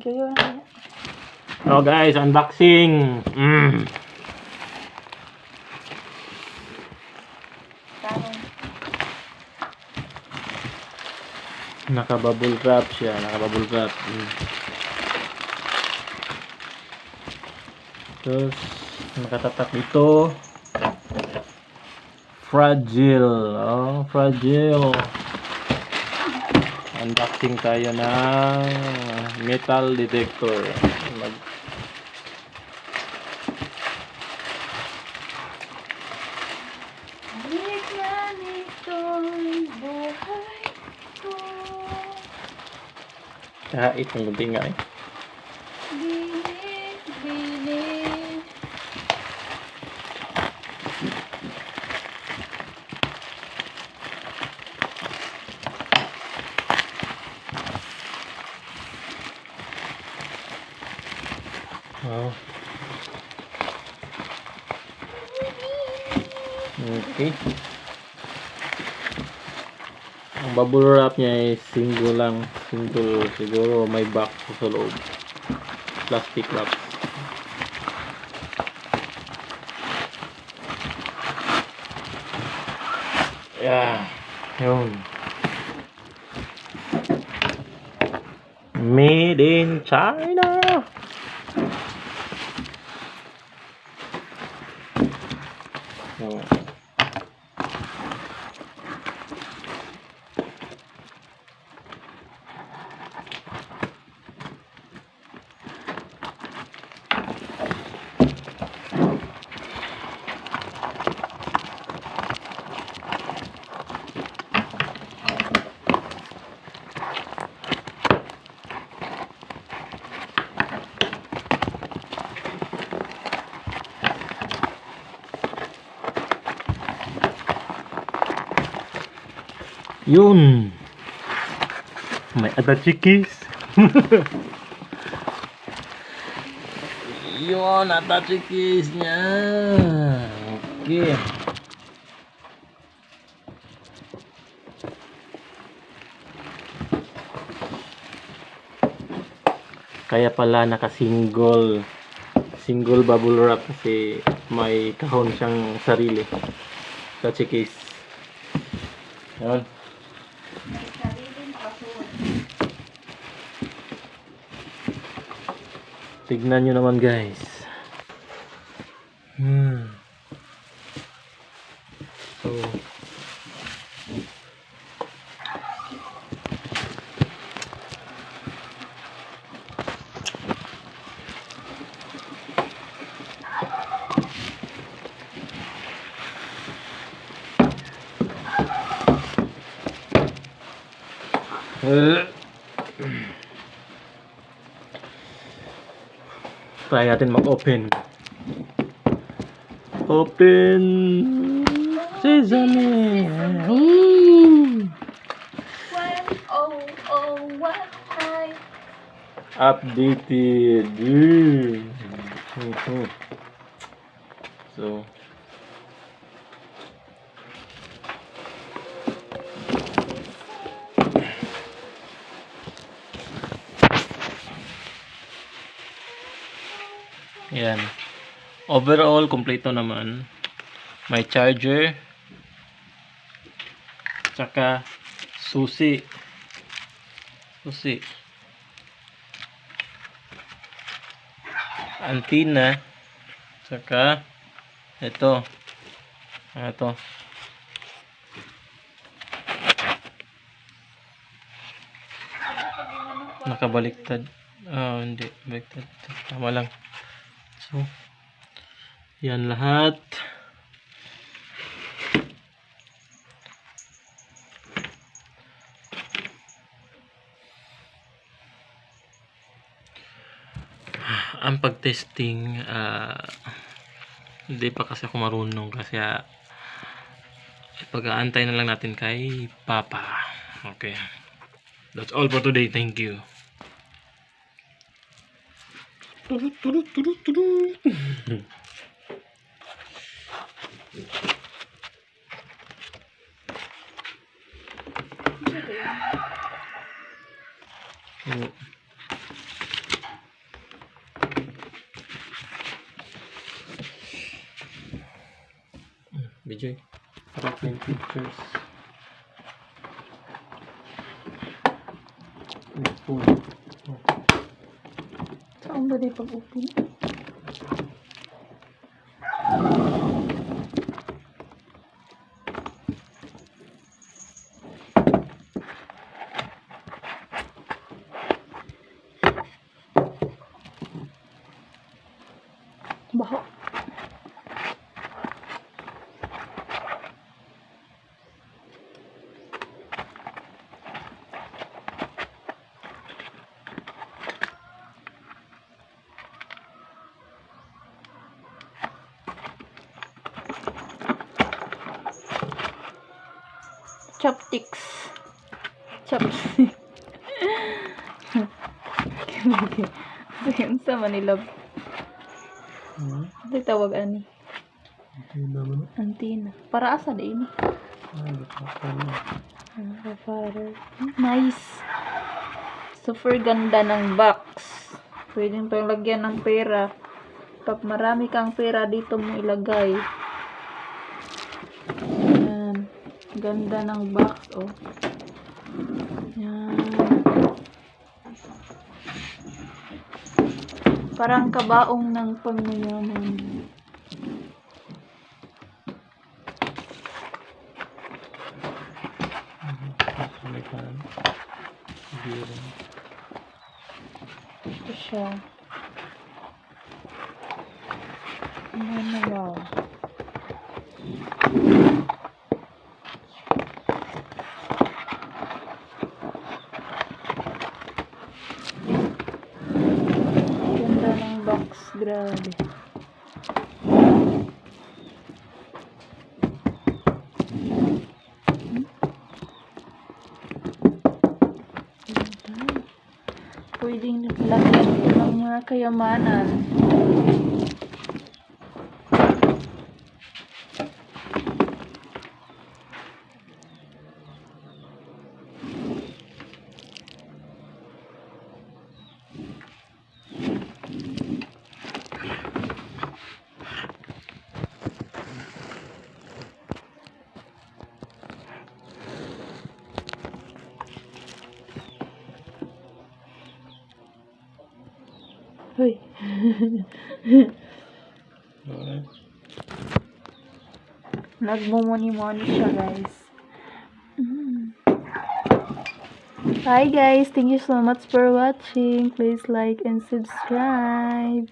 So guys, unboxing. Naka-bubble wrap siya, naka-bubble wrap. Terus nakatatak dito. Fragile. Oh, fragile. Unboxing tayo ng metal detector. Kahit ang gunting nga eh. Oh. Okay. Ang bubble wrap niya ay single lang. Single. Siguro may box sa loob. Plastic wrap. Yeah. Yun. Made in China. Oh. Yun. May atachikis. Yun, atachikis niya. Okay. Kaya pala naka-single bubble wrap kasi may kahon siyang sarili. Atachikis. Yun. Tignan nyo naman guys. So try natin mag-open. Open sesame. Updated. So yan. Overall, kompleto naman. May charger. Tsaka susi. Antenna. Tsaka ito. Ito. Nakabaliktad. Hindi. Baliktad. Tama lang. So, yan lahat. Ang pag-testing, hindi pa kasi ako marunong kasi pag-aantay na lang natin kay Papa. Okay. That's all for today. Thank you. Jay. Aeroplane pictures. Full. Saan ba di pag-open? Baho. Chopsticks. Chopsticks. Sige, sa Manila. Ito tawag ani. Antina. Para asa din. Nice. Super ganda ng box. Pwedeng pang lagyan ng pera. Pag marami kang pera dito mo ilagay. Yan. Ganda ng box, oh. Yan. Parang kabaong ng pangmayaman. Ito siya. Ano ba? Ganda ng box. Grabe. Pwedeng lagyan ito ng mga kayamanan. Hoy. Nagmumuni-muni siya, guys. Hi guys, thank you so much for watching. Please like and subscribe.